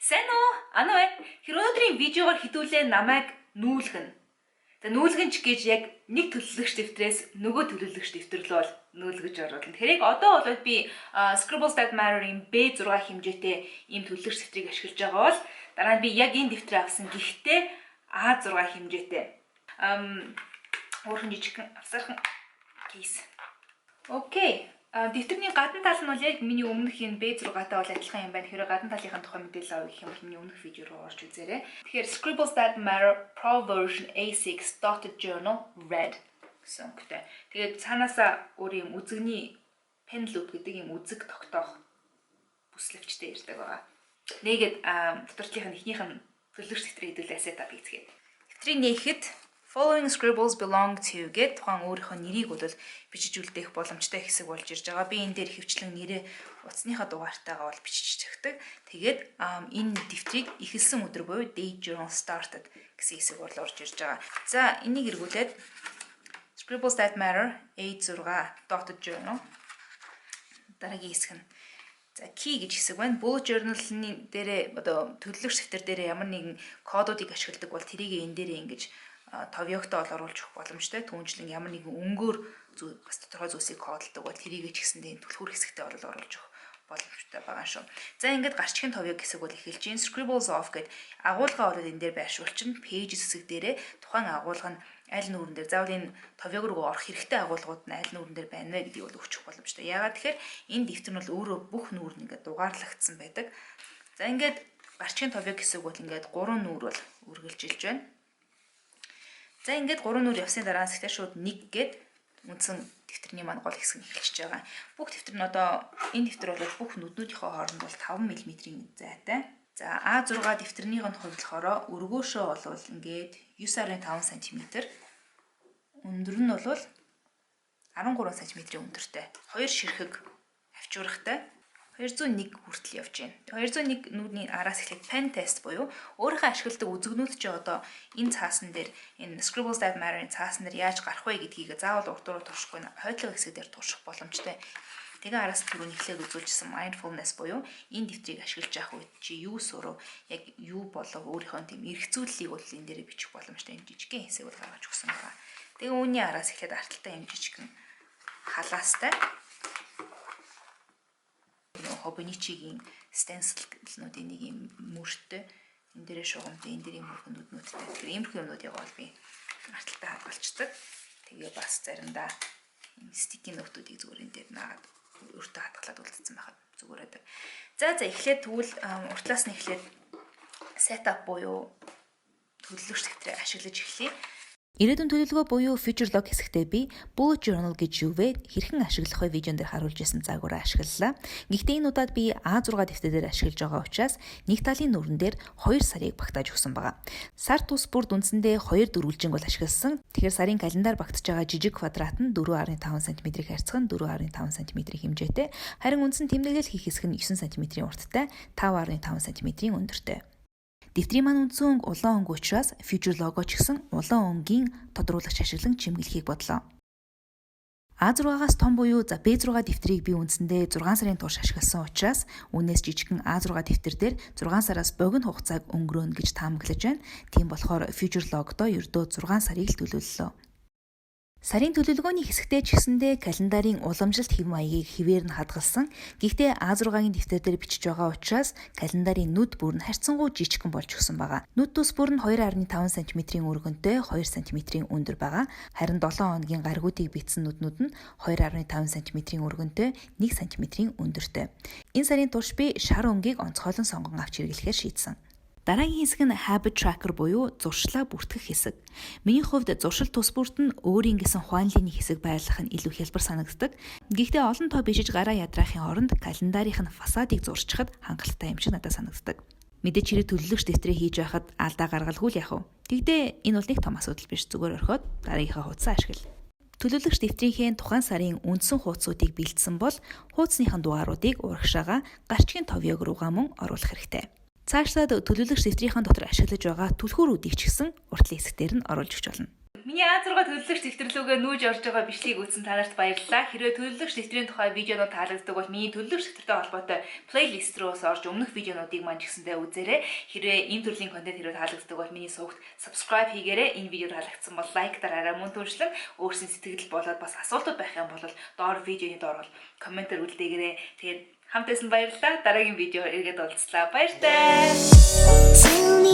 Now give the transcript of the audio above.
Сайн уу? Ана байна. Тэр өнөөдрийн видеогоор хідүүлээ намайг нүүлгэн. За нүүлгэнч гэж яг нэг төлөвлөгч дэвтрээс нөгөө төлөвлөгч дэвтэр рүү бол нүүлгэж оруулна. Тэгэхээр одоо бол би Scribbles That Matter-ийн B6 хэмжээтэй ийм төлөвлөгч дэвтрийг ашиглаж байгаа бол дараа нь би яг энэ дэвтрээ авсан. Гэхдээ A6 хэмжээтэй. Өөрхөн жижигхэн авсархан кейс. Окей. Дэвтэрний гадна тал нь бол яг миний өмнөх энэ B6-тай бол адилхан юм байна. Тэгэхээр гадна талынхаа тухай мэдээлэл авах гэх юм бол миний өмнөх видео руу орж үзээрэй. Тэгэхээр Scribbles That Matter Pro Version A6 Dotted Journal Red гэсэн үгтэй. Тэгээд цаанаасаа өөр юм үзэгний пенл үд гэдэг юм үзэг тогтоох бүслэвчтэй ирдэг байгаа. Нэгэд доторчлынх нь эхнийх нь төлөвлөгч дэвтрийг хэдүүлээ setup хийцгээе. Дэвтрийг нээхэд Following scribbles belong to гэд тухайн өөрийнхөө нэрийг бол бичиж үлдээх боломжтой хэсэг болж ирж байгаа. Би энэ дээр хөвчлэн нэрээ утасныхаа дугаартайгаа бол бичиж өгдөг. Тэгээд энэ дэвтрийг эхэлсэн өдөр буюу date journal started гэсэн хэсэг бол орж ирж байгаа. За энийг эргүүлээд Scribbles That Matter A6 dotted journal дараагийн хэсэг нь за key гэж хэсэг байна. Bullet journal-ны дээрээ одоо төлөвлөгч дэвтэр дээрээ ямар нэгэн кодуудыг ашигладаг бол тэрийг энэ дээрээ ингэж товёогтой бол оруулж өгөх боломжтой. Түүнчлэн ямар нэгэн өнгөөр бас тодорхой зүйлсийг кодлдог бол тэрийг ч гэсэндээ түлхүүр хэсэгтээ бол оруулж өгөх боломжтой байгаа шүү. За ингээд гарчгийн товёог хэсэг бол эхэлж байна. Scribbles off гэд агуулга бол энэ дээр байршуулчин pages хэсэг дээрээ тухайн агуулга нь аль нүүрэн дээр заавал энэ товёог руу орох хэрэгтэй агуулгууд нь аль нүүрэн дээр байна вэ гэдгийг бол өгчих боломжтой. Яагаад тэгэхээр энэ дэвтэр нь бол өөрөө бүх нүүр нь ингээд дугаарлагдсан байдаг. За ингээд гарчгийн товёог хэсэг бол ингээд 3 нүүр бол үргэлжилж байна. За ингээд 3 нүур явсны дараа сэтгэл шууд 1 гээд үндсэн дэвтэрний маань гол хэсэг нь эхэлж байгаа. Бүх дэвтэр нь одоо энэ дэвтэр бол бүх нүднүүдийнхээ хооронд бол 5 мм-ийн зайтай. За A6 дэвтэрнийх нь хувьд болохоор өргөөшөө бол ингээд 9.5 см. Өндөр нь бол 13 см өндөртэй. 2 ширхэг авчуурахтай 201 хүртэл явж байна. 201 нүдний араас эхлэх pen test буюу өөрийнхөө ашигладаг үзэгнүүд чи одоо энэ цаасан дээр энэ Scribbles That Matter-ын цаасан дээр яаж гарах вэ гэдгийг заавал урд дуруу туршихгүй хойдлого хэсэг дээр турших боломжтой. Тэгээ араас түрүүний эхлээд үзүүлжсэн mindfulness буюу энэ дэвтрийг ашиглаж явах үед чи юу сурав, яг юу болов өөрийнхөө тийм эргцүүллийг бол энэ дээр бичих боломжтой юм жижигхэн хэсэг бол гаргаж өгсөн байгаа. Тэгээ үүний араас эхлээд арталтай юм жижигхэн халаастай Hobonichi-гийн stencil-нуудын нэг юм мөртөө энэ дээрээ шугамтай энэ дээрийн мөрхөн нүднүүдтэй. Тэгэхээр иймэрхүү юмнуудыг бол би арталтай хадгалцдаг. Тэгээ бас заримдаа стики нотуудыг зүгээр энэ дээр наагаад өөртөө хадгалаад үлдсэн байхад зүгээр байдаг. За эхлээд тэгвэл уртлаас нь эхлээд setup буюу төлөвлөгч дэвтрээ ашиглаж эхлэе. Ирээдүйн төлөвлөгөө буюу future log хэсэгтээ би bullet journal гэж юу вэ? Хэрхэн ашиглах вэ видеон дээр харуулж ирсэн загвараа ашиглалаа. Гэхдээ энэ удаад би A6 дэвтэр дээр ашиглаж байгаа учраас нэг талын нүрэн дээр 2 сарыг багтааж өгсөн байгаа. Сар тус бүрд үндсэндээ 2 дөрвөлжинг бол ашигласан. Тэгэхээр сарын календар багтаж байгаа жижиг квадрат нь 4.5 см-ийг харьцан 4.5 см хэмжээтэй. Харин үндсэн тэмдэглэл хийх хэсэг нь 9 см-ийн урттай, 5.5 см-ийн өндөртэй. Дэвтрийн маань үндсэн өнгө улаан өнгө учраас future logo ч гэсэн улаан өнгийн тодруулагч ашиглан чимэглэхийг бодлоо. A6-аас том буюу B6 дэвтрийг би үндсэндээ 6 сарын турш ашигласан учраас үүнээс жижигхэн A6 дэвтэр дээр 6 сараас богино хугацааг өнгөрөөнө гэж таамаглаж байна. Тийм болохоор future logo-доо ердөө 6 сарыг л төлөвлөлөө. Сарын төлөвлөгөөний хэсэгтээ ч гэсэндээ календарын уламжилт хэв маягийг хэвээр нь хадгалсан. Гэхдээ A6-гийн дэвтэр дээр бичиж байгаа учраас календарын нүд бүр нь харьцангуй жижигхэн болж өгсөн байгаа. Нүд тус бүр нь 2.5 см-ийн өргөнтэй 2 см-ийн өндөр байгаа. Харин 7 хоногийн гаргуудыг бичсэн нүднүүд нь 2.5 см-ийн өргөнтэй 1 см-ийн өндөртэй. Энэ сарын турш би шар өнгийг онцгойлон сонгон авч хэрэглэхээр шийдсэн. Дараагийн хэсэг нь habit tracker буюу зуршлаа бүртгэх хэсэг. Миний хувьд зуршил тус бүрт нь өөрийн гэсэн хуанлины хэсэг байрлах нь илүү хялбар санагддаг. Гэхдээ олон тоо бижиж гараа ядраахын оронд календарийн фасадыг зурчихад хангалттай юм шиг надад санагддаг. Мэдээж хэрэг төлөвлөгч дэвтрээ хийж байхад алдаа гаргалгүй л яах вэ? Тэгдээ энэ бол нэг том асуудал биш, зүгээр орхиод дараагийнхаа хуудасаа ашигла. Төлөвлөгч дэвтрийнхээ тухайн сарын үндсэн хуудсуудыг бэлдсэн бол хуудасныхаа дугааруудыг урагшаага гарчгийн товёог руугаа мөн оруулах хэрэгтэй. Цаашлаад төлөвлөгч дэвтрийн дотор ашиглаж байгаа түлхүүрүүдийг ч гэсэн уртлын хэсгээр нь оруулж өгч болно. Миний А6 төлөвлөгч дэвтэрлүүгээ нүүж орж байгаа бичлэгийг үзсэн та нарт баярлалаа. Хэрвээ төлөвлөгч дэвтрийн тухай видеонууд таалагддаг бол миний төлөвлөгч дэвтэртэй холбоотой плейлист руу орж өмнөх видеонуудыг маань ч гэсэндээ үзээрэй. Хэрвээ энэ төрлийн контент хэрвээ таалагддаг бол миний сувагт subscribe хийгээрэй. Энэ видео таалагдсан бол лайк дараарай, мөн түншлэн өөрсдийн сэтгэл болоод бас асуултууд байх юм бол доор видеоны доор комментээр үлдээгээрэй. Тэгээд хамт байсан баярлалаа. Дараагийн видеоор эргээд уулзлаа. Баяр таа.